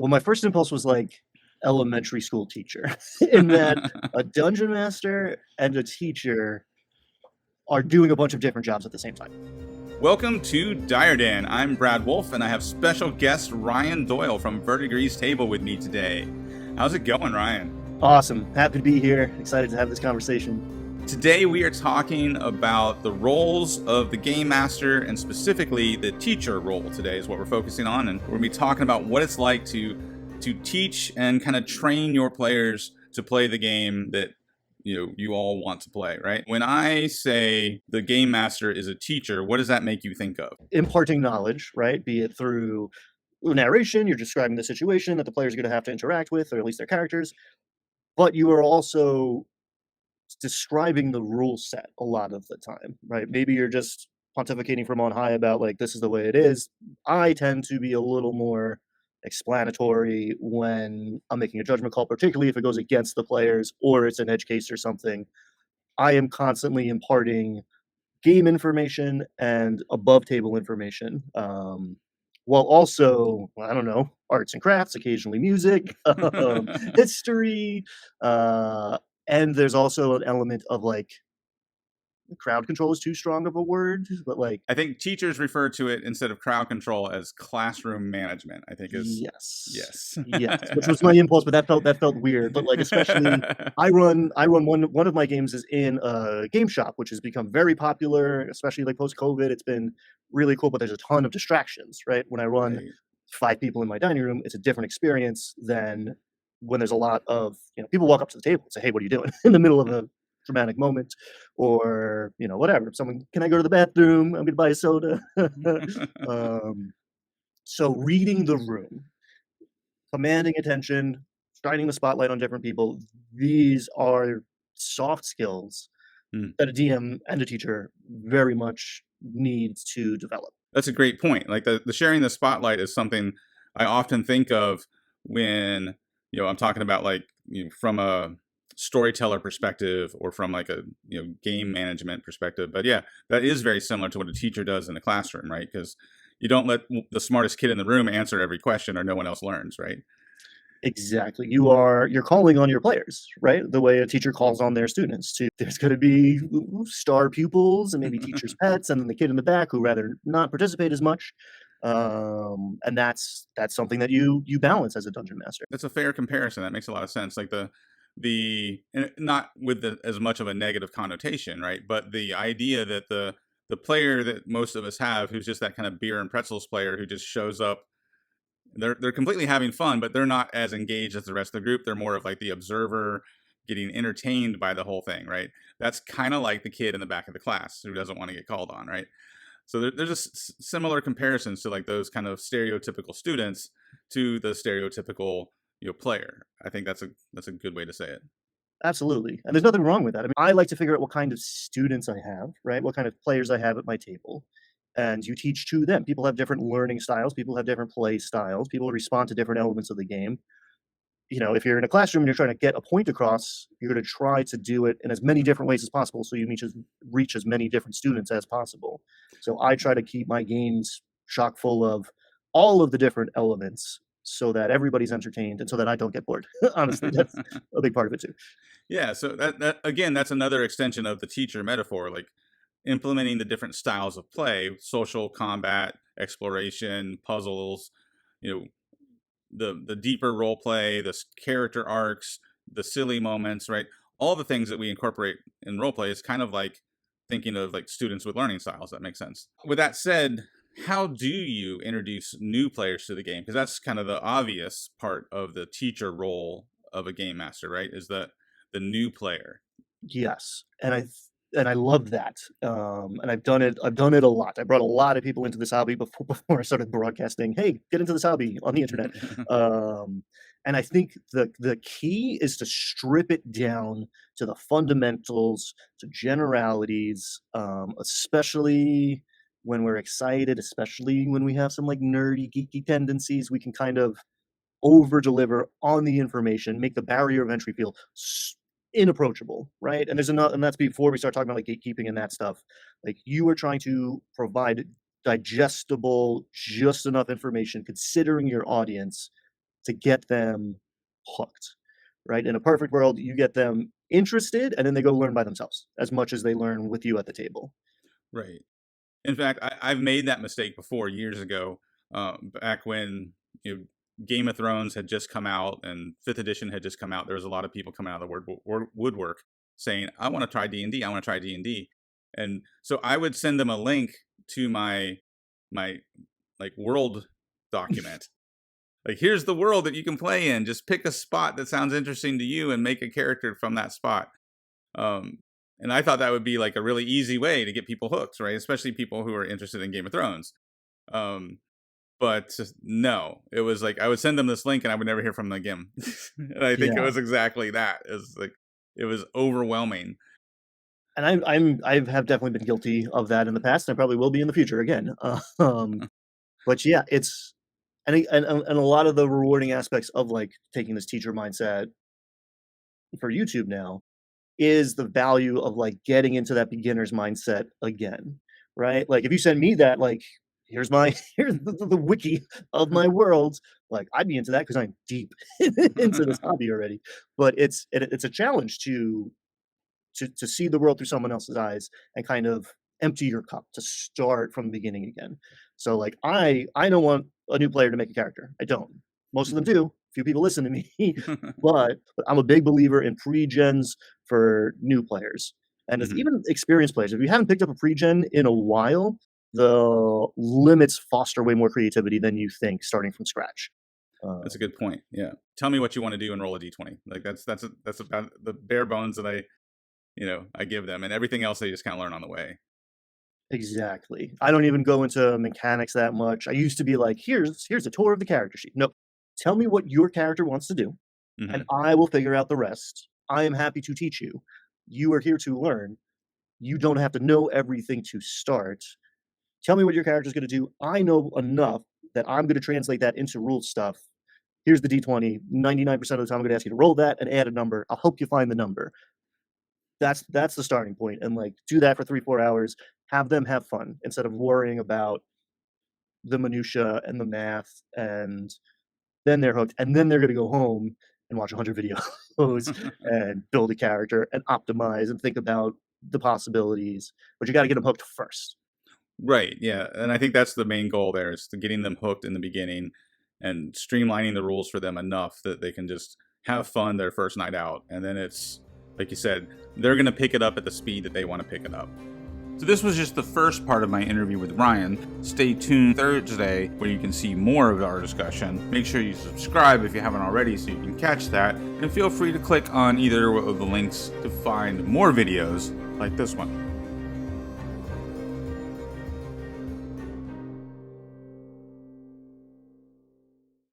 Well, my first impulse was like elementary school teacher, in that a dungeon master and a teacher are doing a bunch of different jobs at the same time. Welcome to DireDen. I'm Brad Wolf, and I have special guest Ryan Doyle from Verdigrease Table with me today. How's it going, Ryan? Awesome. Happy to be here. Excited to have this conversation. Today we are talking about the roles of the Game Master, and specifically the teacher role today is what we're focusing on. And we're going to be talking about what it's like to teach and kind of train your players to play the game that you all want to play, right? When I say the Game Master is a teacher, what does that make you think of? Imparting knowledge, right? Be it through narration, you're describing the situation that the players are going to have to interact with, or at least their characters, but you are also describing the rule set a lot of the time, right? Maybe you're just pontificating from on high about like, this is the way it is. I tend to be a little more explanatory when I'm making a judgment call, particularly if it goes against the players or it's an edge case or something. I am constantly imparting game information and above table information, while also, I don't know, arts and crafts, occasionally music, history, and there's also an element of like, crowd control is too strong of a word, but like, I think teachers refer to it instead of crowd control as classroom management. I think is yes, which was my impulse, but that felt weird. But like, especially, I run one of my games is in a game shop, which has become very popular, especially like post COVID. It's been really cool, but there's a ton of distractions, right? When I run Right. 5 people in my dining room, it's a different experience than when there's a lot of people walk up to the table and say, "Hey, what are you doing?" in the middle of a dramatic moment, or whatever. Someone, can I go to the bathroom? I'm gonna buy a soda. So reading the room, commanding attention, shining the spotlight on different people, these are soft skills that a DM and a teacher very much needs to develop. That's a great point. Like the sharing the spotlight is something I often think of when I'm talking about like from a storyteller perspective or from like a game management perspective. But yeah, that is very similar to what a teacher does in the classroom, right? Because you don't let the smartest kid in the room answer every question or no one else learns, right? Exactly. You're calling on your players, right? The way a teacher calls on their students. There's going to be star pupils and maybe teachers' pets, and then the kid in the back who rather not participate as much. And that's something that you balance as a dungeon master. That's a fair comparison. That makes a lot of sense. Like and not with as much of a negative connotation, right? But the idea that the player that most of us have, who's just that kind of beer and pretzels player who just shows up, they're completely having fun, but they're not as engaged as the rest of the group. They're more of like the observer, getting entertained by the whole thing, right? That's kind of like the kid in the back of the class who doesn't want to get called on, right? So there's just similar comparisons to like those kind of stereotypical students to the stereotypical player. I think that's a good way to say it. Absolutely. And there's nothing wrong with that. I mean, I like to figure out what kind of students I have, right? What kind of players I have at my table. And you teach to them. People have different learning styles. People have different play styles. People respond to different elements of the game. If you're in a classroom and you're trying to get a point across, you're going to try to do it in as many different ways as possible so you reach as many different students as possible. So I try to keep my games chock full of all of the different elements so that everybody's entertained and so that I don't get bored. Honestly, that's a big part of it too. Yeah, so that again, that's another extension of the teacher metaphor, like implementing the different styles of play: social, combat, exploration, puzzles, the deeper role play, the character arcs, the silly moments, right? All the things that we incorporate in role play is kind of like thinking of like students with learning styles. That makes sense. With that said, how do you introduce new players to the game? Because that's kind of the obvious part of the teacher role of a game master, right? Is the new player. Yes, and I love that. And I've done it a lot. I brought a lot of people into this hobby before I started broadcasting. Hey, get into this hobby on the internet. And I think the key is to strip it down to the fundamentals, to generalities, especially when we're excited, especially when we have some like nerdy, geeky tendencies. We can kind of over deliver on the information, make the barrier of entry feel inapproachable, right? And that's before we start talking about like gatekeeping and that stuff. Like, you are trying to provide digestible, just enough information, considering your audience, to get them hooked, right? In a perfect world, you get them interested and then they go learn by themselves as much as they learn with you at the table. Right. In fact, I've made that mistake before years ago, back when Game of Thrones had just come out and 5th edition had just come out. There was a lot of people coming out of the woodwork saying, I want to try D&D. I want to try D&D. And so I would send them a link to my like world document. Like, here's the world that you can play in. Just pick a spot that sounds interesting to you and make a character from that spot. And I thought that would be like a really easy way to get people hooked, right? Especially people who are interested in Game of Thrones. But no, it was like I would send them this link and I would never hear from them again. And I think it was exactly that. It's like it was overwhelming. And I have definitely been guilty of that in the past, and I probably will be in the future again. But yeah, it's and a lot of the rewarding aspects of like taking this teacher mindset for YouTube now is the value of like getting into that beginner's mindset again, right? Like if you send me that, like here's the wiki of my world, like I'd be into that because I'm deep into this hobby already. But it's a challenge to see the world through someone else's eyes and kind of empty your cup to start from the beginning again. So like I don't want a new player to make a character. I don't. Most of them do. Few people listen to me, but I'm a big believer in pre-gens for new players and even experienced players. If you haven't picked up a pre-gen in a while, the limits foster way more creativity than you think starting from scratch. That's a good point. Yeah. Tell me what you want to do and roll a D20. Like that's about the bare bones that I give them, and everything else they just kind of learn on the way. Exactly. I don't even go into mechanics that much. I used to be like, here's a tour of the character sheet. Nope. Tell me what your character wants to do, and I will figure out the rest. I am happy to teach you. You are here to learn. You don't have to know everything to start. Tell me what your character is going to do. I know enough that I'm going to translate that into rule stuff. Here's the D20. 99% of the time, I'm going to ask you to roll that and add a number. I'll help you find the number. That's the starting point, and like do that for 3-4 hours. Have them have fun instead of worrying about the minutia and the math, and then they're hooked, and then they're going to go home and watch 100 videos and build a character and optimize and think about the possibilities. But you got to get them hooked first. Right. Yeah. And I think that's the main goal there is to getting them hooked in the beginning and streamlining the rules for them enough that they can just have fun their first night out. And then it's, like you said, they're going to pick it up at the speed that they want to pick it up. So this was just the first part of my interview with Ryan. Stay tuned Thursday where you can see more of our discussion. Make sure you subscribe if you haven't already so you can catch that. And feel free to click on either of the links to find more videos like this one.